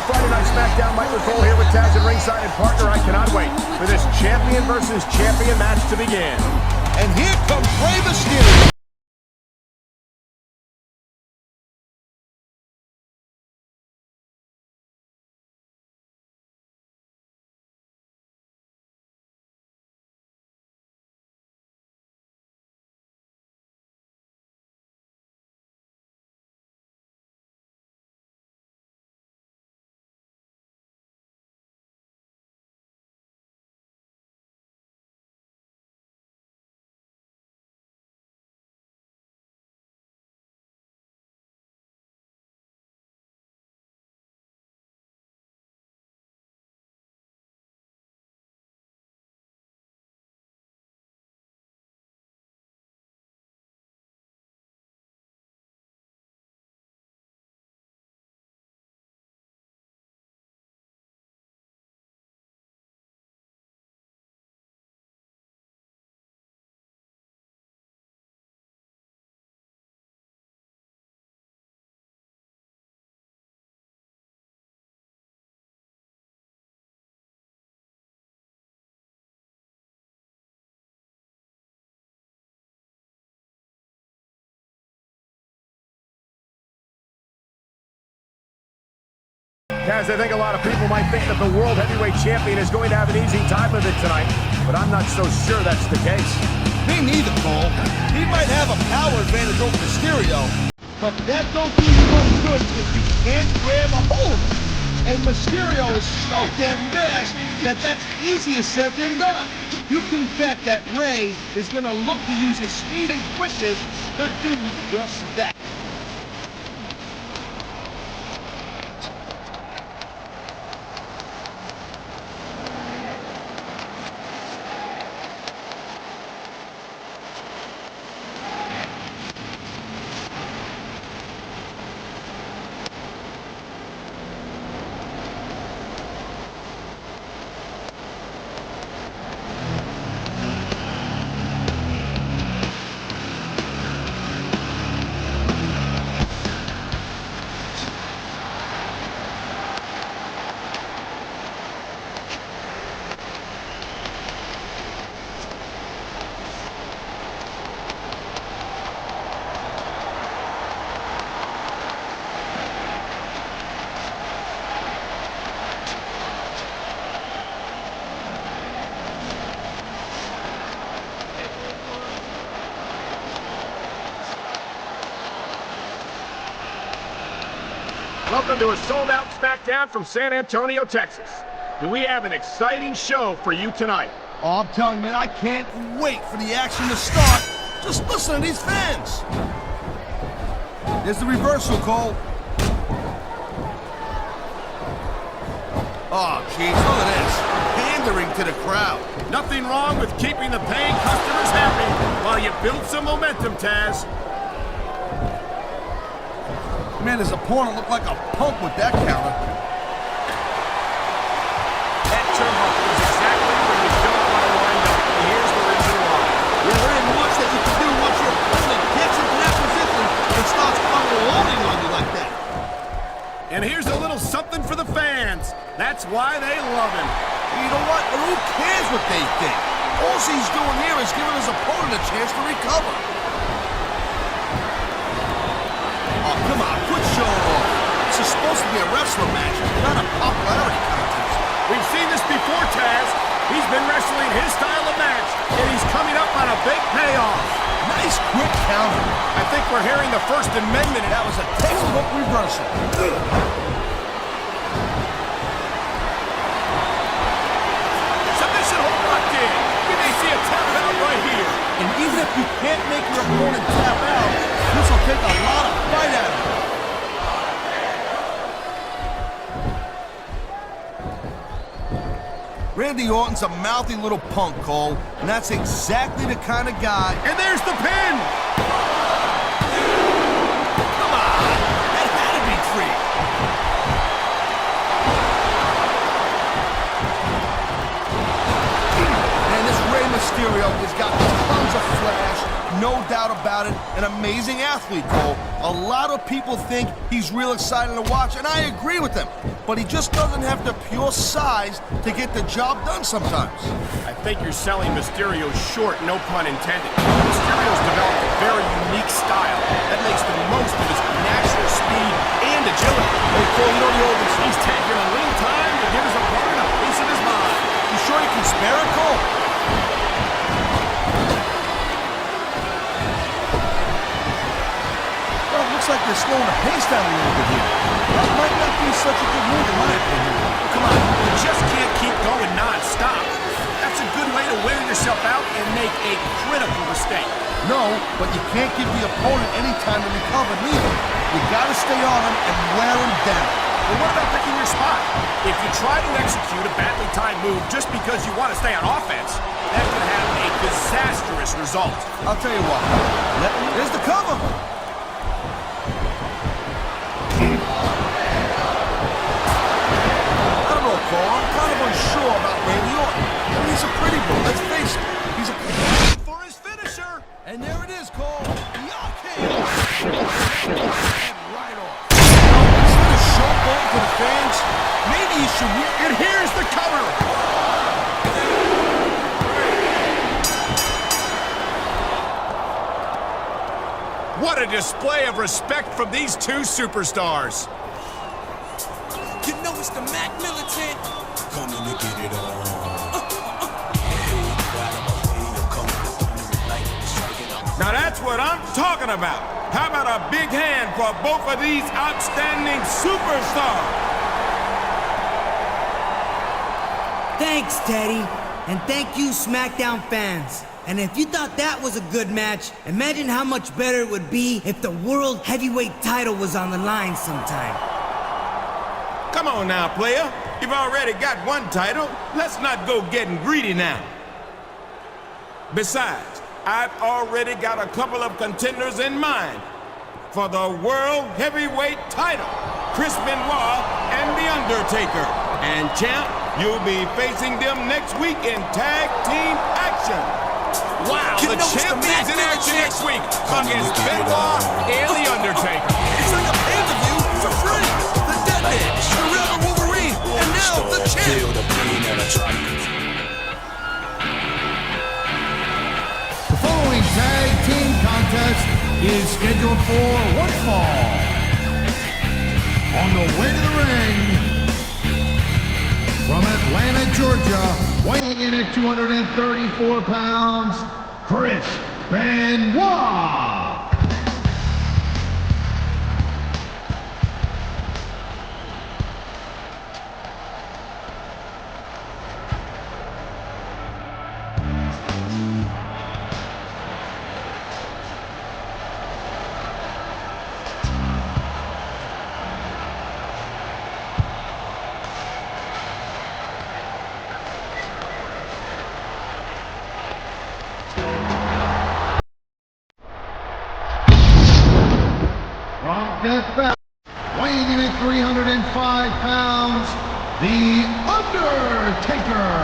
to Friday Night SmackDown. Mike Nicole here with Taz at ringside, and partner, I cannot wait for this champion versus champion match to begin. And here comes Rey Mysterio. Taz, I think a lot of people might think that the World Heavyweight Champion is going to have an easy time of it tonight, but I'm not so sure that's the case. Me neither, Cole. He might have a power advantage over Mysterio, but that don't do you no good if you can't grab a hold. And Mysterio is so damn fast that that's easier said than done. You can bet that Rey is going to look to use his speed and quickness to do just that. Welcome to a sold-out SmackDown from San Antonio, Texas. Do we have an exciting show for you tonight? Oh, I'm telling you, man, I can't wait for the action to start. Just listen to these fans. There's the reversal, Cole. Oh, jeez, look at this. Pandering to the crowd. Nothing wrong with keeping the paying customers happy while you build some momentum, Taz. Man, his opponent looked like a punk with that counter. That turnbuckle is exactly where you don't want to wind up, and here's the reason why. Yeah, there ain't much that you can do once your opponent gets into that position and starts unloading on you like that. And here's a little something for the fans. That's why they love him. You know what? And who cares what they think? All he's doing here is giving his opponent a chance to recover. Oh, come on, quit showing off. This is supposed to be a wrestling match, not a popularity contest. We've seen this before, Taz. He's been wrestling his style of match, and he's coming up on a big payoff. Nice quick counter. I think we're hearing the First Amendment. That was a textbook reversal. Submission hold locked in. You may see a tap out right here. And even if you can't make your opponent tap out, this will take a lot of fight out of him. Randy Orton's a mouthy little punk, Cole, and that's exactly the kind of guy. And there's the pin! Come on! That had to be free. Man, this Rey Mysterio has got tons of flash, no doubt about it. about it, an amazing athlete, Cole. A lot of people think he's real exciting to watch, and I agree with them. But he just doesn't have the pure size to get the job done sometimes. I think you're selling Mysterio short, no pun intended. Mysterio's developed a very unique style that makes the most of his natural speed and agility. Hey, Cole, you know the old adage, He's taking a little time to give his opponent a piece of his mind. you sure you can spare it, Cole? Well, it looks like they're slowing the pace down a little bit here. That might not be such a good move in my opinion. Come on, you just can't keep going non-stop. That's a good way to wear yourself out and make a critical mistake. No, but you can't give the opponent any time to recover neither. You gotta stay on him and wear him down. Well, what about picking your spot? If you try to execute a badly timed move just because you want to stay on offense, that could have a disastrous result. I'll tell you what. There's the cover. I don't know, Cole. I'm kind of unsure about Randy Orton. I mean, he's a pretty boy. Let's face it. He's a For his finisher. And there it is, Cole. And right off. Instead of showboating to the fans, maybe you should. And here's the cover. What a display of respect from these two superstars. You know it's the Mac Militant. Coming to get it on. Now that's what I'm talking about. How about a big hand for both of these outstanding superstars? Thanks, Teddy. And thank you, SmackDown fans. And if you thought that was a good match, imagine how much better it would be if the World Heavyweight title was on the line sometime. Come on now, player. You've already got one title. Let's not go getting greedy now. Besides, I've already got a couple of contenders in mind for the World Heavyweight title. Chris Benoit and The Undertaker. And champ, you'll be facing them next week in tag team action. Wow, You the know it's the champions in Mac action Militant. next week against Benoit and The Undertaker. It's like a pay-per-view for free. The Deadman, the River Wolverine, and now the champ. The following tag team contest is scheduled for one fall. On the way to the ring, from Atlanta, Georgia, weighing in at 234 pounds, Chris Benoit. From Death Valley, weighing in at 305 pounds, The Undertaker.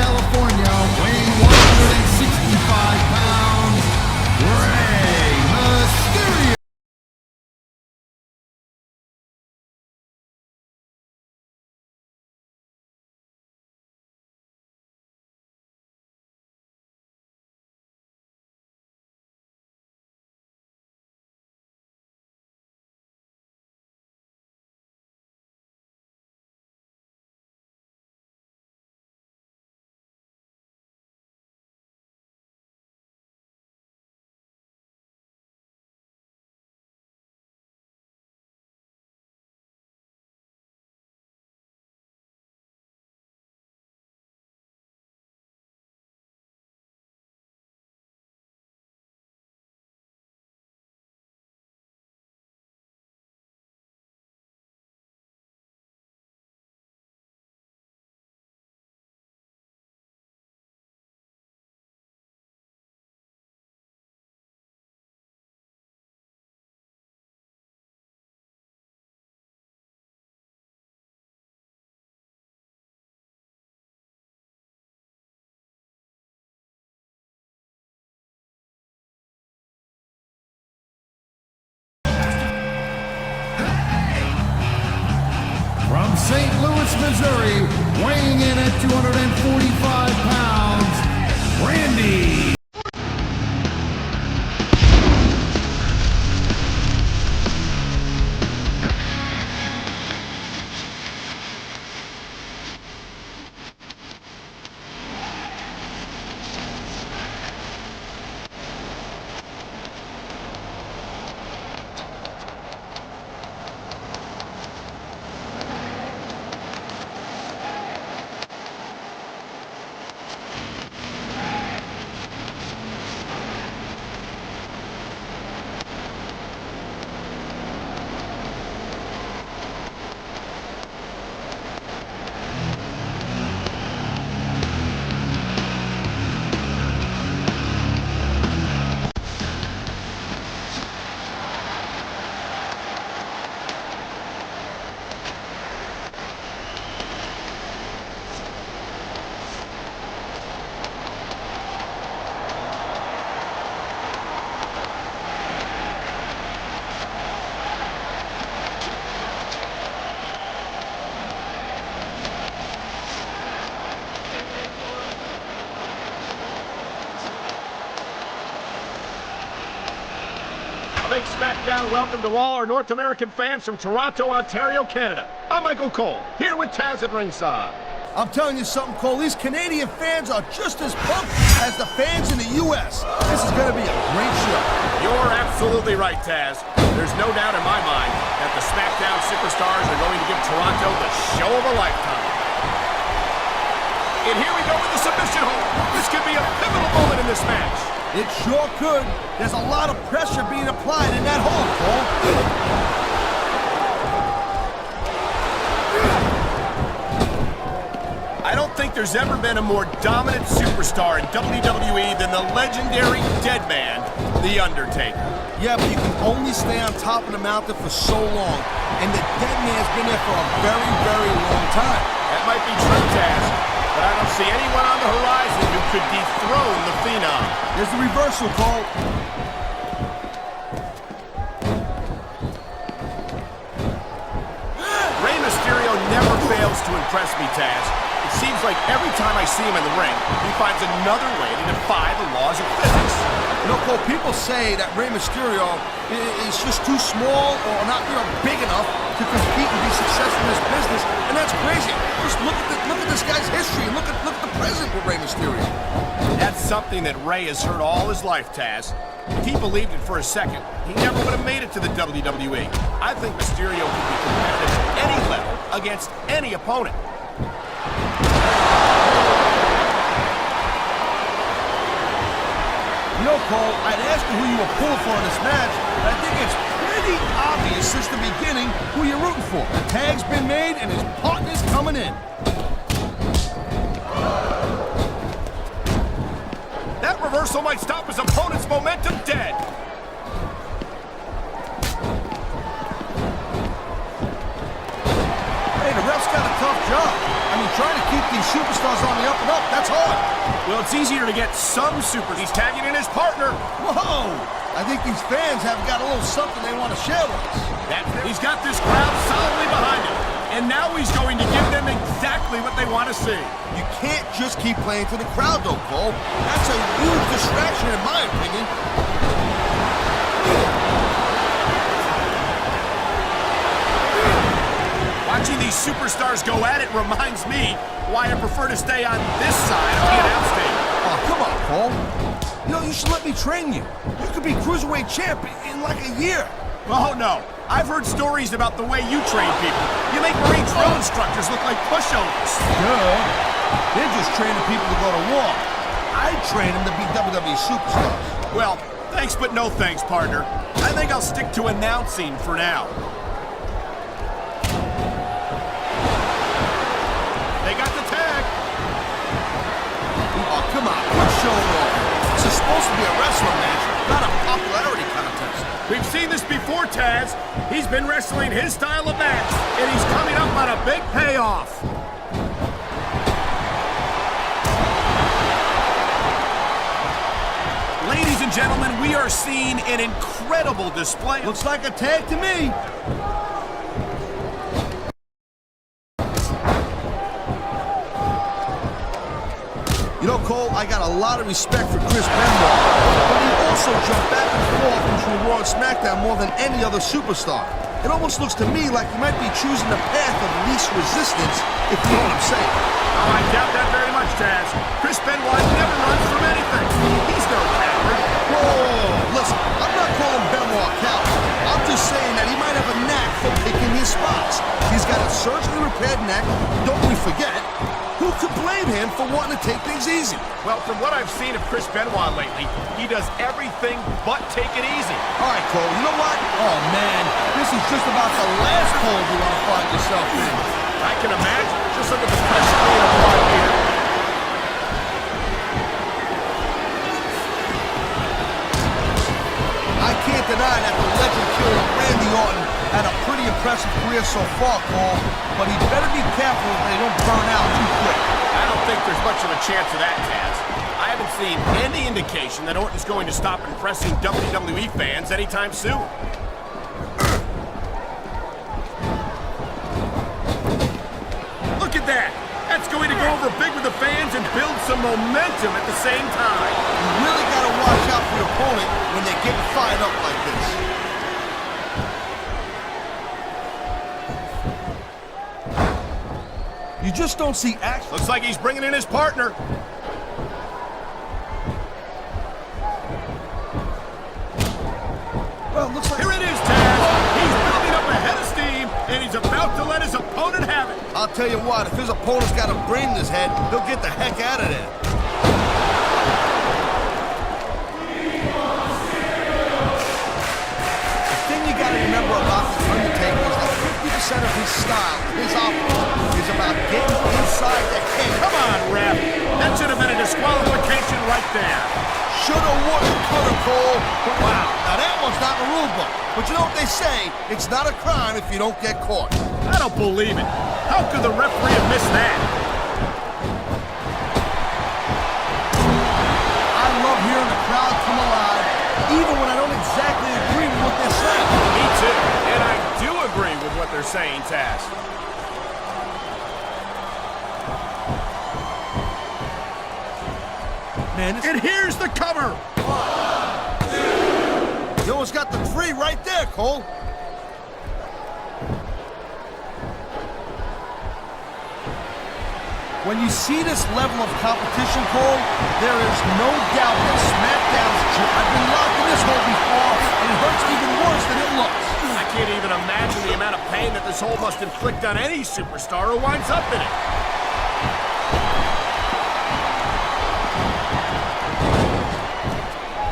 California, weighing 165 pounds, Rey Mysterio. From St. Louis, Missouri, weighing in at 245 pounds, Randy. Big SmackDown welcome to all our North American fans from Toronto, Ontario, Canada. I'm Michael Cole, here with Taz at ringside. I'm telling you something, Cole. These Canadian fans are just as pumped as the fans in the U.S. This is going to be a great show. You're absolutely right, Taz. There's no doubt in my mind that the SmackDown superstars are going to give Toronto the show of a lifetime. And here we go with the submission hold. This could be a pivotal moment in this match. It sure could. There's a lot of pressure being applied in that hold, Cole. I don't think there's ever been a more dominant superstar in WWE than the legendary dead man, The Undertaker. Yeah, but you can only stay on top of the mountain for so long. And the dead man's been there for a very, very long time. That might be true, Taz, but I don't see anyone on the horizon who could dethrone the Phenom. There's the reversal, Cole. Rey Mysterio never fails to impress me, Taz. It seems like every time I see him in the ring, he finds another way to defy the laws of physics. You know, Cole, people say that Rey Mysterio is just too small or not, big enough to compete and be successful in this business, and that's crazy. Just look at this guy's history and look at the present with Rey Mysterio. That's something that Rey has heard all his life, Taz. If he believed it for a second, he never would have made it to the WWE. I think Mysterio can be competitive at any level against any opponent. You know, Cole, I'd ask you who you were pulling for in this match, but I think it's pretty obvious since the beginning who you're rooting for. The tag's been made and his partner's coming in. That reversal might stop his opponent's momentum dead. Hey, the ref's got a tough job. I mean, trying to keep these superstars on the up and up, that's hard. Well, it's easier to get some superstars. He's tagging in his partner. Whoa! I think these fans have got a little something they want to share with us. He's got this crowd solidly behind him. And now he's going to give them exactly what they want to see. You can't just keep playing to the crowd, though, Cole. That's a huge distraction, in my opinion. Watching these superstars go at it reminds me why I prefer to stay on this side of the announce table. Oh, come on, Cole. You know, you should let me train you. You could be Cruiserweight champ in like a year. Oh, no. I've heard stories about the way you train people. You make Marine drill instructors look like pushovers. Duh. They're just training people to go to war. I train them to be WWE superstars. Well, thanks but no thanks, partner. I think I'll stick to announcing for now. They got the tag. Oh, come on. Quit showing off. This is supposed to be a wrestling match, not a popularity contest. We've seen this before, Taz. He's been wrestling his style of match, and he's coming up on a big payoff. Ladies and gentlemen, we are seeing an incredible display. Looks like a tag to me. You know, Cole, I got a lot of respect for Chris Benoit, but he also jumped back and forth between Raw and SmackDown more than any other superstar. It almost looks to me like he might be choosing the path of least resistance, if you know what I'm saying. Oh, I doubt that very much, Taz. Chris Benoit never runs from anything. He's no coward. Whoa, listen, I'm not calling Benoit a coward. I'm just saying that he might have a knack for picking his spots. He's got a surgically repaired neck, don't we forget. Who could blame him for wanting to take things easy? Well, from what I've seen of Chris Benoit lately, he does everything but take it easy. All right, Cole, you know what? Oh, man, this is just about the last cold you want to find yourself in. I can imagine. Just look at the pressure being applied here. I can't deny that the legend killer Randy Orton had a pretty impressive career so far, Cole, but he better be careful if they don't burn out too quick. I don't think there's much of a chance of that, Taz. I haven't seen any indication that Orton's going to stop impressing WWE fans anytime soon. Look at that! That's going to go over big with the fans and build some momentum at the same time. You really got to watch out for your opponent when they get fired up like this. You just don't see action. Looks like he's bringing in his partner. Well, looks like... Here it is, Taz. He's building up a head of steam, and he's about to let his opponent have it. I'll tell you what, if his opponent's got a brain in his head, he'll get the heck out of there. The thing you gotta remember about the Undertaker is that 50% of his style, his offense, is about getting inside the head. Come on, ref. That should have been a disqualification right there. Shoulda, woulda, coulda, Cole. Wow, now that one's not in the rule book. But you know what they say, it's not a crime if you don't get caught. I don't believe it. How could the referee have missed that? I love hearing the crowd come alive, even when I don't exactly agree with what they're saying. Me too. And I do agree with what they're saying, Taz. Man, And here's the cover. you almost got the 3 right there, Cole. When you see this level of competition, Cole, there is no doubt that SmackDown's... I've been locked in this hole before, and it hurts even worse than it looks. I can't even imagine the amount of pain that this hole must inflict on any superstar who winds up in it.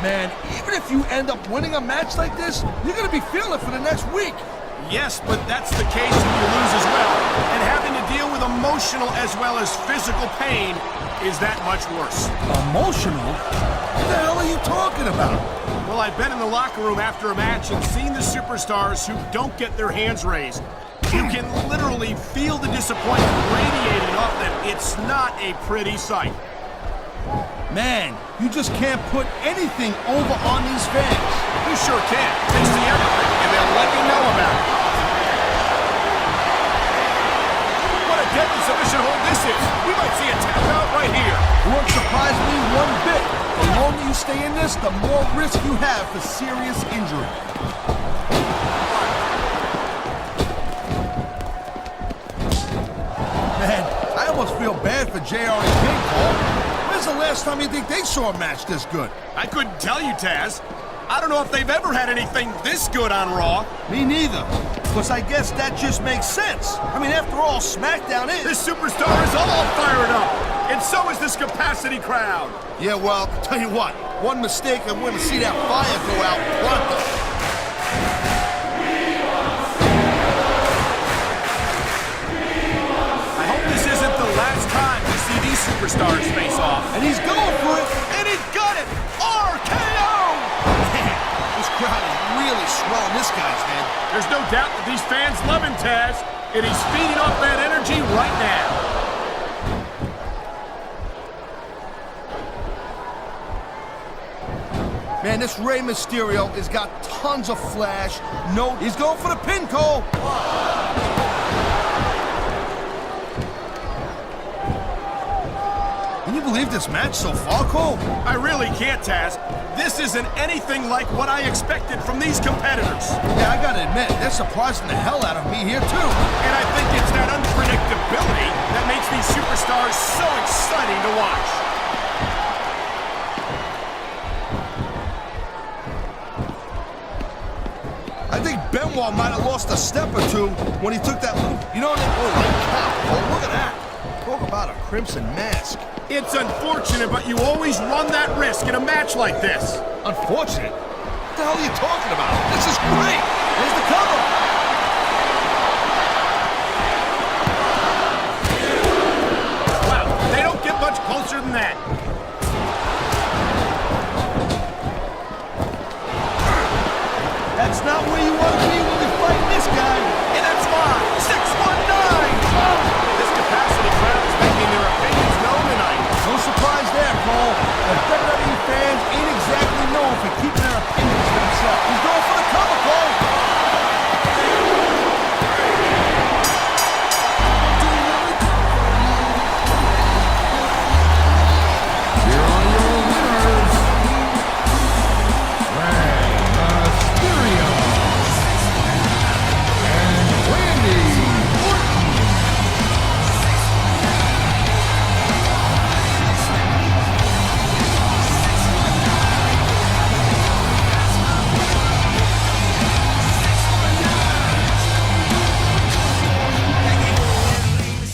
Man, even if you end up winning a match like this, you're going to be feeling it for the next week. Yes, but that's the case if you lose as well. And having to deal with emotional as well as physical pain is that much worse. Emotional? What the hell are you talking about? Well, I've been in the locker room after a match and seen the superstars who don't get their hands raised. You can literally feel the disappointment radiating off them. It's not a pretty sight. Man, you just can't put anything over on these fans. You sure can. They see everything, and they'll let you know about it. What a deadly submission hold this is. We might see a tap out right here. It won't surprise me one bit. The longer you stay in this, the more risk you have for serious injury. Man, I almost feel bad for JR and King, Paul. When's the last time you think they saw a match this good? I couldn't tell you, Taz. I don't know if they've ever had anything this good on Raw. Me neither. Because I guess that just makes sense. I mean, after all, SmackDown is... This superstar is all fired up. And so is this capacity crowd. Yeah, well, tell you what. One mistake and we're going to see that fire go out pronto. I hope this isn't the last time we see these superstars face off. And he's going for it. And he got it! RKO! Man, this crowd is really swelling this guy's head. There's no doubt that these fans love him, Taz. And he's feeding off that energy right now. Man, this Rey Mysterio has got tons of flash. No, he's going for the pin, Cole. Can you believe this match so far, Cole? I really can't, Taz. This isn't anything like what I expected from these competitors. Yeah, I gotta admit, they're surprising the hell out of me here, too. And I think it's that unpredictability that makes these superstars so exciting to watch. I think Benoit might have lost a step or two when he took that move. You know what I mean? Holy cow. Oh, look at that. Talk about a crimson mask. It's unfortunate, but you always run that risk in a match like this. Unfortunate? What the hell are you talking about? This is great. There's the cover. Wow, they don't get much closer than that. That's not where you want to be when you're fighting this guy. And that's why 619. This capacity crowd is making their opinions known tonight. No surprise there, Cole. The WWE fans ain't exactly known for keeping their